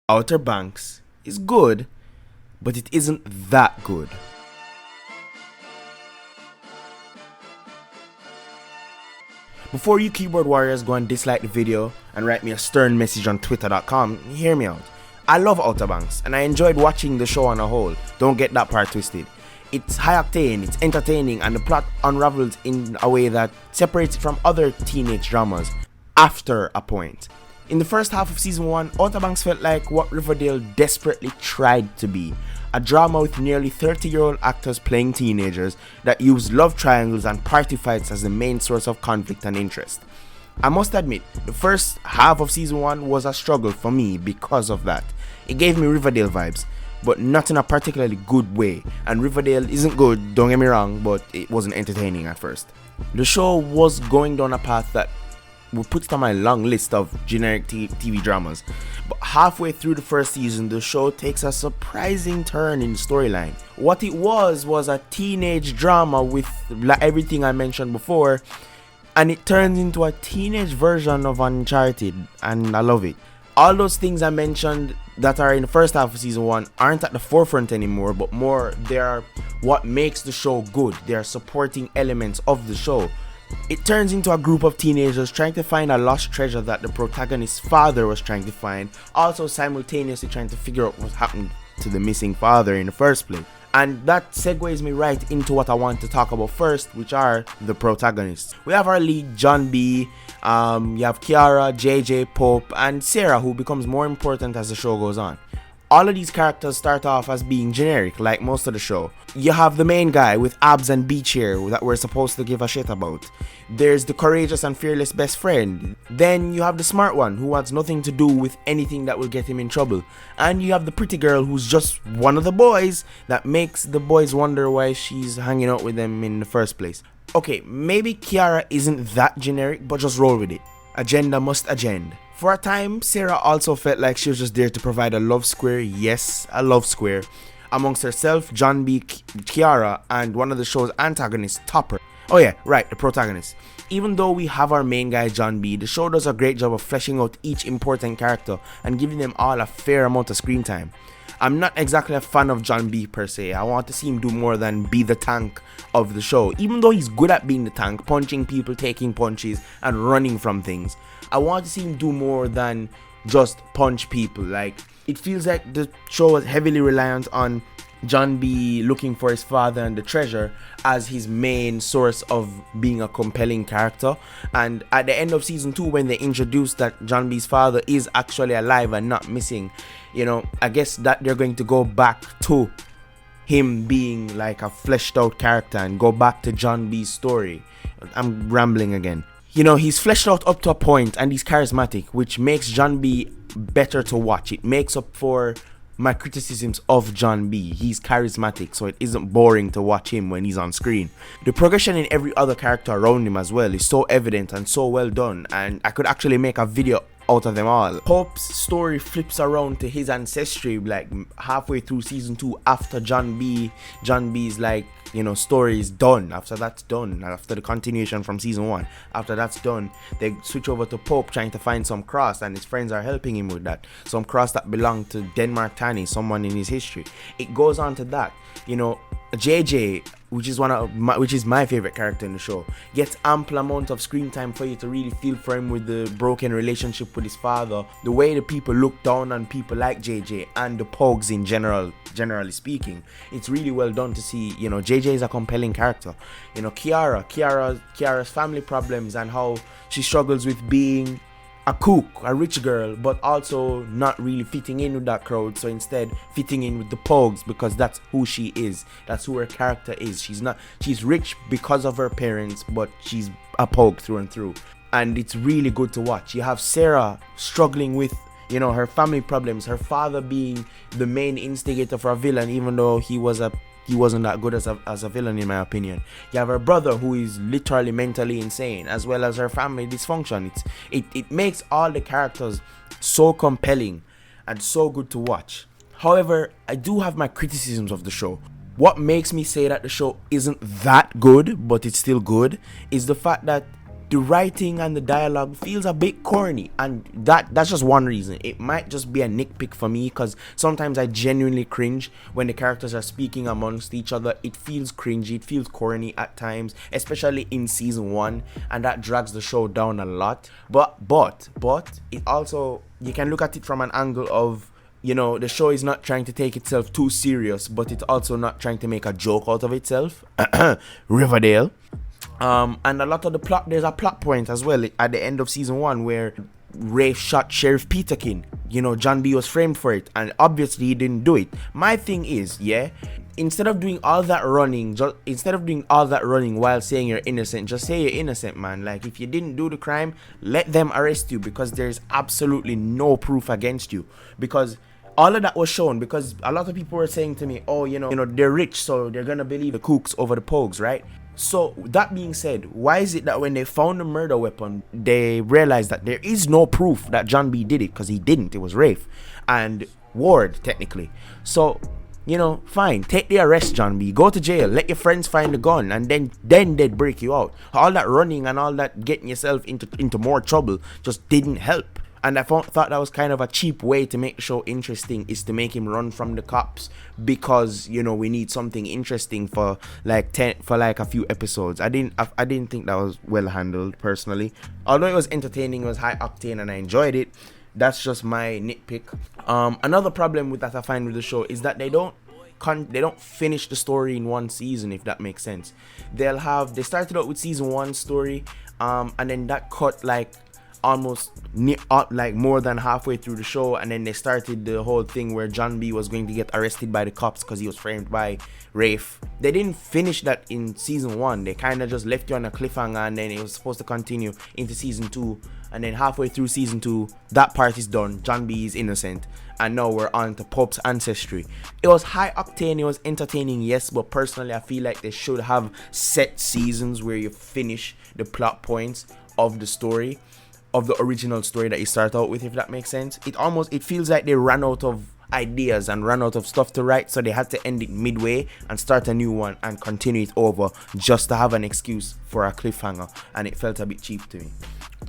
Outer Banks is good, but it isn't that good. Before you keyboard warriors go and dislike the video and write me a stern message on twitter.com, hear me out. I love Outer Banks and I enjoyed watching the show on a whole, don't get that part twisted. It's high octane, it's entertaining, and the plot unravels in a way that separates it from other teenage dramas after a point. In the first half of season 1, Outer Banks felt like what Riverdale desperately tried to be. A drama with nearly 30-year-old actors playing teenagers that use love triangles and party fights as the main source of conflict and interest. I must admit, the first half of season 1 was a struggle for me because of that. It gave me Riverdale vibes, but not in a particularly good way. And Riverdale isn't good, don't get me wrong, but it wasn't entertaining at first. The show was going down a path that will put it on my long list of generic TV dramas, but halfway through the first season the show takes a surprising turn in the storyline. What it was a teenage drama with everything I mentioned before, and it turns into a teenage version of Uncharted, and I love it. All those things I mentioned that are in the first half of season 1 aren't at the forefront anymore, but more they are what makes the show good. They are supporting elements of the show. It turns into a group of teenagers trying to find a lost treasure that the protagonist's father was trying to find, also simultaneously trying to figure out what happened to the missing father in the first place. And that segues me right into what I want to talk about first, which are the protagonists. We have our lead, John B, you have Kiara, JJ, Pope, and Sarah, who becomes more important as the show goes on. All of these characters start off as being generic, like most of the show. You have the main guy with abs and beach hair that we're supposed to give a shit about. There's the courageous and fearless best friend. Then you have the smart one who wants nothing to do with anything that will get him in trouble. And you have the pretty girl who's just one of the boys that makes the boys wonder why she's hanging out with them in the first place. Okay, maybe Kiara isn't that generic, but just roll with it. Agenda must agenda. For a time, Sarah also felt like she was just there to provide a love square, yes, a love square, amongst herself, John B, Kiara, and one of the show's antagonists, Topper. Oh yeah, right, the protagonist. Even though we have our main guy, John B, the show does a great job of fleshing out each important character and giving them all a fair amount of screen time. I'm not exactly a fan of John B per se. I want to see him do more than be the tank of the show. Even though he's good at being the tank, punching people, taking punches, and running from things, I want to see him do more than just punch people. Like, it feels like the show is heavily reliant on John B looking for his father and the treasure as his main source of being a compelling character. And at the end of season 2, when they introduced that John B's father is actually alive and not missing, you know, I guess that they're going to go back to him being like a fleshed out character and go back to John B's story. I'm rambling again. You know, he's fleshed out up to a point and he's charismatic, which makes John B better to watch. It makes up for my criticisms of John B. He's charismatic, so it isn't boring to watch him when he's on screen. The progression in every other character around him as well is so evident and so well done, and I could actually make a video out of them all. Pope's story flips around to his ancestry like halfway through season 2 after John B's like, you know, story is done. After that's done, after the continuation from season 1, after that's done, they switch over to Pope trying to find some cross, and his friends are helping him with that. Some cross that belonged to Denmark Tanny, someone in his history. It goes on to that, you know. JJ, which is my favorite character in the show, gets ample amount of screen time for you to really feel for him with the broken relationship with his father, the way the people look down on people like JJ and the Pogues in generally speaking. It's really well done to see, you know, JJ is a compelling character. You know, Kiara's family problems and how she struggles with being a kook, a rich girl, but also not really fitting in with that crowd, so instead fitting in with the Pogues because that's who she is, that's who her character is. She's rich because of her parents, but she's a Pogue through and through, and it's really good to watch. You have Sarah struggling with, you know, her family problems, her father being the main instigator for a villain, even though he wasn't that good as a villain in my opinion. You have her brother who is literally mentally insane, as well as her family dysfunction. It makes all the characters so compelling and so good to watch. However, I do have my criticisms of the show. What makes me say that the show isn't that good, but it's still good, is the fact that the writing and the dialogue feels a bit corny, and that's just one reason. It might just be a nitpick for me, because sometimes I genuinely cringe when the characters are speaking amongst each other. It feels cringy, it feels corny at times, especially in season 1, and that drags the show down a lot. But it also, you can look at it from an angle of, you know, the show is not trying to take itself too serious, but it's also not trying to make a joke out of itself. Riverdale. And a lot of the plot, there's a plot point as well at the end of season 1 where Rafe shot Sheriff Peterkin. You know, John B was framed for it, and obviously he didn't do it. My thing is, instead of doing all that running while saying you're innocent, just say you're innocent, man. Like, if you didn't do the crime, let them arrest you, because there's absolutely no proof against you. Because all of that was shown, because a lot of people were saying to me, oh, you know, they're rich, so they're gonna believe the kooks over the pogues, right? So that being said, why is it that when they found the murder weapon, they realized that there is no proof that John B did it? Because he didn't. It was Rafe and Ward, technically. So, you know, fine, take the arrest, John B, go to jail, let your friends find the gun, and then they'd break you out. All that running and all that getting yourself into more trouble just didn't help. And I thought that was kind of a cheap way to make the show interesting, is to make him run from the cops, because, you know, we need something interesting for like a few episodes. I didn't think that was well handled, personally. Although it was entertaining, it was high octane, and I enjoyed it. That's just my nitpick. Another problem with that I find with the show is that they don't finish the story in one season, if that makes sense. They started out with season 1 story, and then that cut like almost more than halfway through the show, and then they started the whole thing where John B was going to get arrested by the cops because he was framed by Rafe. They didn't finish that in season 1. They kind of just left you on a cliffhanger, and then it was supposed to continue into season 2, and then halfway through season 2, that part is done. John B is innocent, and now we're on to Pup's ancestry. It was high octane, it was entertaining, yes, but personally I feel like they should have set seasons where you finish the plot points of the story, of the original story that you start out with, if that makes sense. It feels like they ran out of ideas and ran out of stuff to write, so they had to end it midway and start a new one and continue it over just to have an excuse for a cliffhanger, and it felt a bit cheap to me.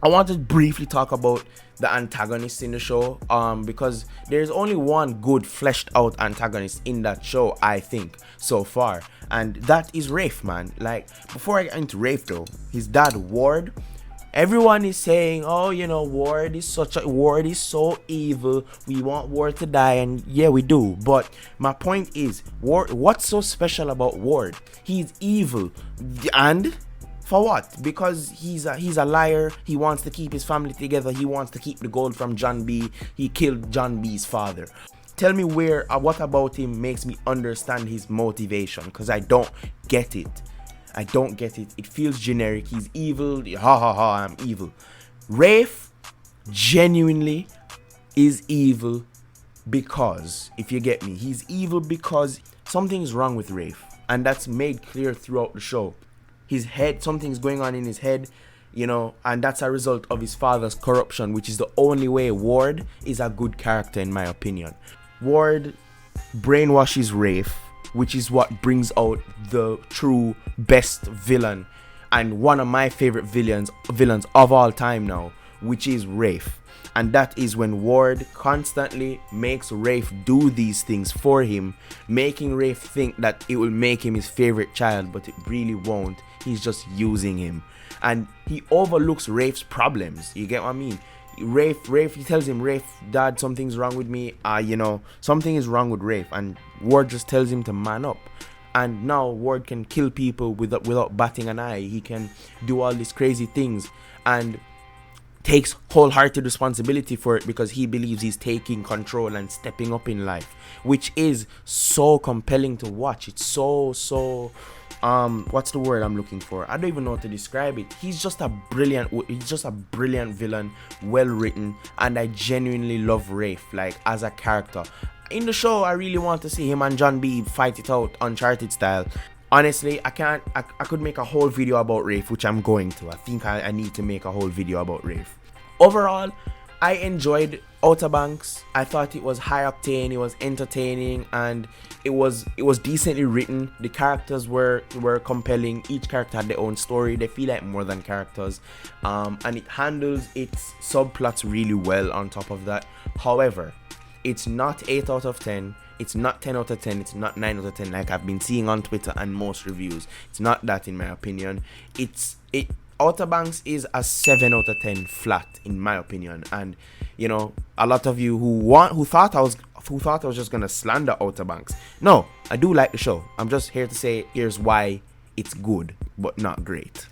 I want to briefly talk about the antagonists in the show, because there's only one good fleshed out antagonist in that show, I think, so far, and that is Rafe, man. Like, before I get into Rafe though, his dad Ward, everyone is saying, oh, you know, Ward is so evil, we want Ward to die, and yeah, we do. But my point is, what's so special about Ward? He's evil, and for what? Because he's a liar. He wants to keep his family together. He wants to keep the gold from John B. He killed John B's father. Tell me what about him makes me understand his motivation, because I don't get it. It feels generic. He's evil. Ha ha ha, I'm evil. Rafe genuinely is evil because, if you get me, he's evil because something's wrong with Rafe, and that's made clear throughout the show. Something's going on in his head, you know, and that's a result of his father's corruption, which is the only way Ward is a good character, in my opinion. Ward brainwashes Rafe, which is what brings out the true best villain and one of my favorite villains of all time now, which is Rafe. And that is when Ward constantly makes Rafe do these things for him, making Rafe think that it will make him his favorite child, but it really won't. He's just using him, and he overlooks Rafe's problems. You get what I mean? Rafe, he tells him, Rafe, Dad, something's wrong with me. Something is wrong with Rafe, and Ward just tells him to man up. And now Ward can kill people without batting an eye. He can do all these crazy things and takes wholehearted responsibility for it, because he believes he's taking control and stepping up in life, which is so compelling to watch. It's so what's the word I'm looking for? I don't even know how to describe it. He's just a brilliant villain, well written, and I genuinely love Rafe, like, as a character. In the show, I really want to see him and John B fight it out Uncharted style. Honestly, I could make a whole video about Rafe, which I'm going to. I think I need to make a whole video about Rafe. Overall, I enjoyed Outer Banks. I thought it was high octane, it was entertaining, and it was decently written. The characters were compelling. Each character had their own story. They feel like more than characters, and it handles its subplots really well. On top of that, however, it's not 8 out of 10. It's not 10 out of 10. It's not 9 out of 10 like I've been seeing on Twitter and most reviews. It's not that, in my opinion. Outer Banks is a 7 out of 10 flat, in my opinion. And you know, a lot of you who thought I was just gonna slander Outer Banks. No, I do like the show. I'm just here to say here's why it's good but not great.